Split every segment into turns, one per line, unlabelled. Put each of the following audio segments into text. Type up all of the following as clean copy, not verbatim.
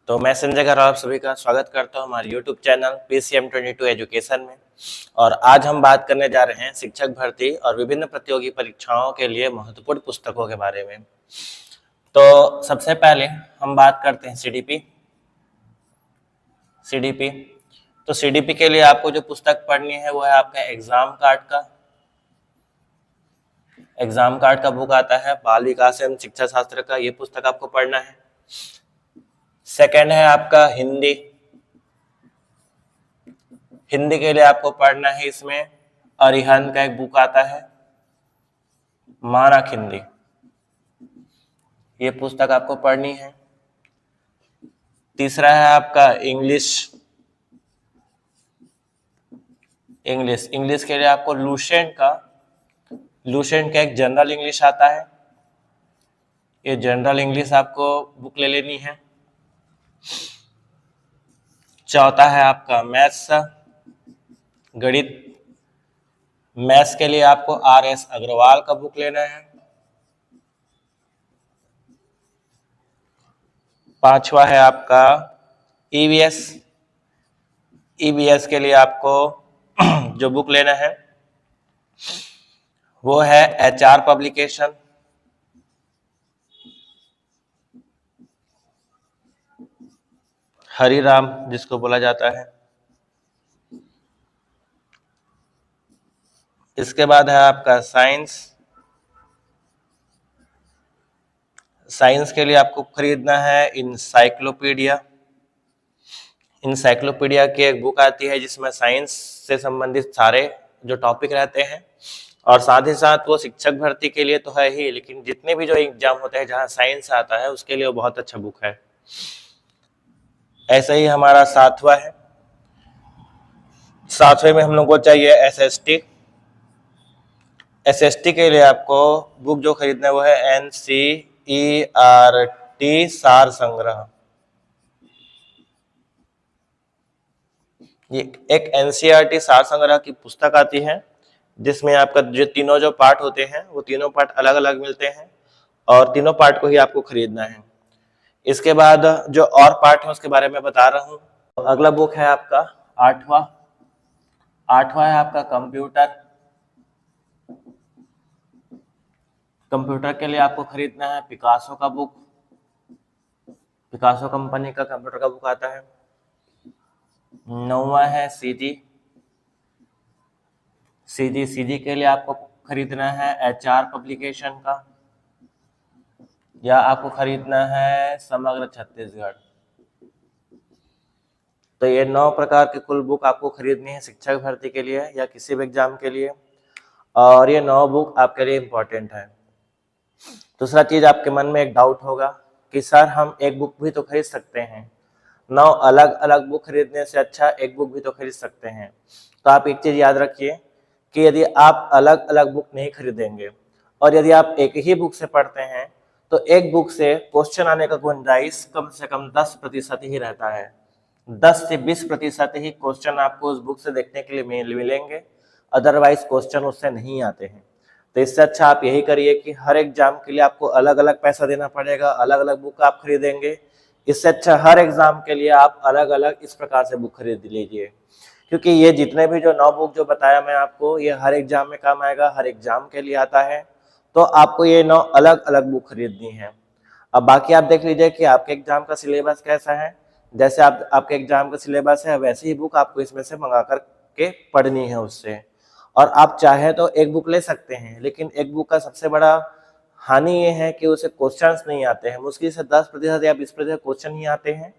तो मैं संजय कर आप सभी का स्वागत करता हूं हमारे YouTube चैनल PCM22 एजुकेशन में। और आज हम बात करने जा रहे हैं शिक्षक भर्ती और विभिन्न प्रतियोगी परीक्षाओं के लिए महत्वपूर्ण पुस्तकों के बारे में। तो सबसे पहले हम बात करते हैं CDP। तो CDP के लिए आपको जो पुस्तक पढ़नी है वो है आपका एग्जाम कार्ड का बुक आता है बाल विकास एवं शिक्षा शास्त्र का, ये पुस्तक आपको पढ़ना है। सेकंड है आपका हिंदी के लिए आपको पढ़ना है इसमें अरिहंत का एक बुक आता है मानक हिंदी, ये पुस्तक आपको पढ़नी है। तीसरा है आपका इंग्लिश के लिए आपको लुसेंट का एक जनरल इंग्लिश आता है, ये जनरल इंग्लिश आपको बुक ले लेनी है। चौथा है आपका गणित, मैथ्स के लिए आपको RS अग्रवाल का बुक लेना है। पांचवा है आपका EVS के लिए आपको जो बुक लेना है वो है HR पब्लिकेशन। हरिराम जिसको बोला जाता है। इसके बाद है आपका साइंस के लिए आपको खरीदना है इंसाइक्लोपीडिया की एक बुक आती है जिसमें साइंस से संबंधित सारे जो टॉपिक रहते हैं, और साथ ही साथ वो शिक्षक भर्ती के लिए तो है ही, लेकिन जितने भी जो एग्जाम होते हैं जहां साइंस आता है उसके लिए वो बहुत अच्छा बुक है। ऐसे ही हमारा सातवें में हम लोग को चाहिए SST के लिए आपको बुक जो खरीदना है वो है NCERT सार संग्रह। ये एक NCERT सार संग्रह की पुस्तक आती है जिसमें आपका जो तीनों जो पार्ट होते हैं वो तीनों पार्ट अलग अलग मिलते हैं और तीनों पार्ट को ही आपको खरीदना है। इसके बाद जो और पार्ट है उसके बारे में बता रहा हूँ। अगला बुक है आपका आठवां है आपका कंप्यूटर के लिए आपको खरीदना है पिकासो का बुक, पिकासो कंपनी का कंप्यूटर का बुक आता है। नौवां है सीजी के लिए आपको खरीदना है HR पब्लिकेशन का, या आपको खरीदना है समग्र छत्तीसगढ़। तो ये 9 प्रकार के कुल बुक आपको खरीदनी है शिक्षक भर्ती के लिए या किसी भी एग्जाम के लिए, और ये 9 बुक आपके लिए इम्पोर्टेंट है। दूसरा चीज आपके मन में एक डाउट होगा कि सर हम एक बुक भी तो खरीद सकते हैं, 9 अलग अलग बुक खरीदने से अच्छा एक बुक भी तो खरीद सकते हैं। तो आप एक चीज याद रखिए कि यदि आप अलग अलग बुक नहीं खरीदेंगे और यदि आप एक ही बुक से पढ़ते हैं तो एक बुक से क्वेश्चन आने का गुंजाइश कम से कम 10% ही रहता है। 10 से 20% ही क्वेश्चन आपको उस बुक से देखने के लिए मिलेंगे, अदरवाइज क्वेश्चन उससे नहीं आते हैं। तो इससे अच्छा आप यही करिए कि हर एग्जाम के लिए आपको अलग अलग पैसा देना पड़ेगा, अलग अलग बुक आप खरीदेंगे। इससे अच्छा हर एग्जाम के लिए आप अलग अलग इस प्रकार से बुक खरीद लीजिए, क्योंकि ये जितने भी जो 9 बुक जो बताया मैं आपको, ये हर एग्जाम में काम आएगा, हर एग्जाम के लिए आता है। तो आपको ये 9 अलग अलग बुक खरीदनी है। अब बाकी आप देख लीजिए कि आपके एग्जाम का सिलेबस कैसा है। जैसे आपके एग्जाम का सिलेबस है वैसे ही बुक आपको इसमें से मंगा कर के पढ़नी है उससे। और आप चाहे तो एक बुक ले सकते हैं, लेकिन एक बुक का सबसे बड़ा हानि ये है कि उसे क्वेश्चंस नहीं आते हैं, मुश्किल से 10% या 20% क्वेश्चन ही आते हैं।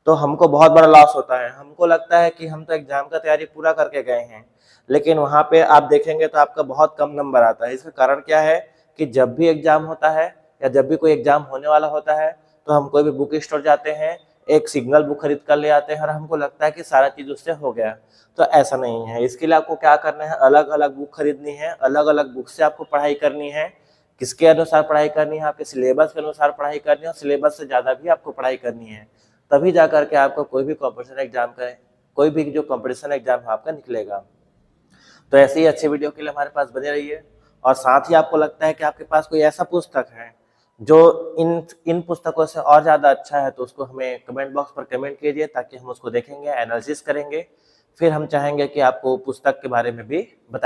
तो हमको बहुत बड़ा लॉस होता है। हमको लगता है कि हम तो एग्जाम का तैयारी पूरा करके गए हैं, लेकिन वहाँ पे आप देखेंगे तो आपका बहुत कम नंबर आता है। इसका कारण क्या है कि जब भी एग्जाम होता है या जब भी कोई एग्जाम होने वाला होता है तो हम कोई भी बुक स्टोर जाते हैं, एक सिंगल बुक खरीद कर ले आते हैं और हमको लगता है कि सारा चीज उससे हो गया। तो ऐसा नहीं है। इसके लिए आपको क्या करना है, अलग अलग बुक खरीदनी है, अलग अलग बुक से आपको पढ़ाई करनी है। किसके अनुसार पढ़ाई करनी है, आपके सिलेबस के अनुसार पढ़ाई करनी है, और सिलेबस से ज्यादा भी आपको पढ़ाई करनी है। तभी जा करके आपको कोई भी कॉम्पिटिशन एग्जाम का कोई भी जो कॉम्पिटिशन एग्जाम आपका निकलेगा। तो ऐसे ही अच्छे वीडियो के लिए हमारे पास बने रहिए। और साथ ही आपको लगता है कि आपके पास कोई ऐसा पुस्तक है जो इन पुस्तकों से और ज़्यादा अच्छा है तो उसको हमें कमेंट बॉक्स पर कमेंट कीजिए, ताकि हम उसको देखेंगे, एनालिसिस करेंगे, फिर हम चाहेंगे कि आपको पुस्तक के बारे में भी बताएं।